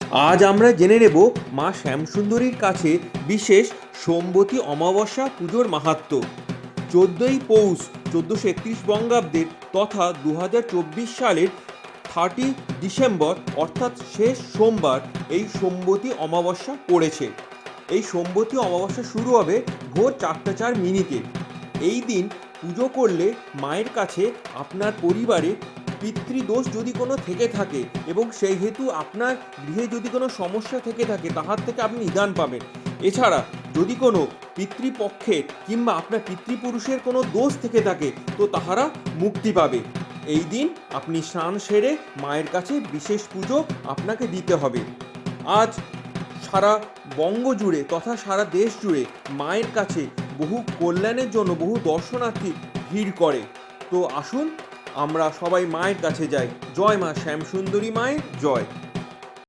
আজ আমরা জেনে নেব মা শ্যামসুন্দরীর কাছে বিশেষ সোমবতী অমাবস্যা পুজোর মাহাত্ম্য। 14ই পৌষ 1431 বঙ্গাব্দের তথা 2024 সালের 30 ডিসেম্বর অর্থাৎ শেষ সোমবার এই সোমবতী অমাবস্যা পড়েছে। এই সোমবতী অমাবস্যা শুরু হবে ভোর 4:04 এই দিন পুজো করলে মায়ের কাছে আপনার পরিবারে পিতৃদোষ যদি কোনো থেকে থাকে এবং সেই হেতু আপনার গৃহে যদি কোনো সমস্যা থেকে থাকে তাহার থেকে আপনি নিদান পাবেন। এছাড়া যদি কোনো পিতৃপক্ষের কিংবা আপনার পিতৃপুরুষের কোনো দোষ থেকে থাকে তো তাহারা মুক্তি পাবে। এই দিন আপনি স্নান সেরে মায়ের কাছে বিশেষ পুজো আপনাকে দিতে হবে। আজ সারা বঙ্গ জুড়ে তথা সারা দেশ জুড়ে মায়ের কাছে বহু কল্যাণের জন্য বহু দর্শনার্থী ভিড় করে। তো আসুন আমরা সবাই মায়ের কাছে যাই। জয় মা শ্যামসুন্দরী মায়ের জয়।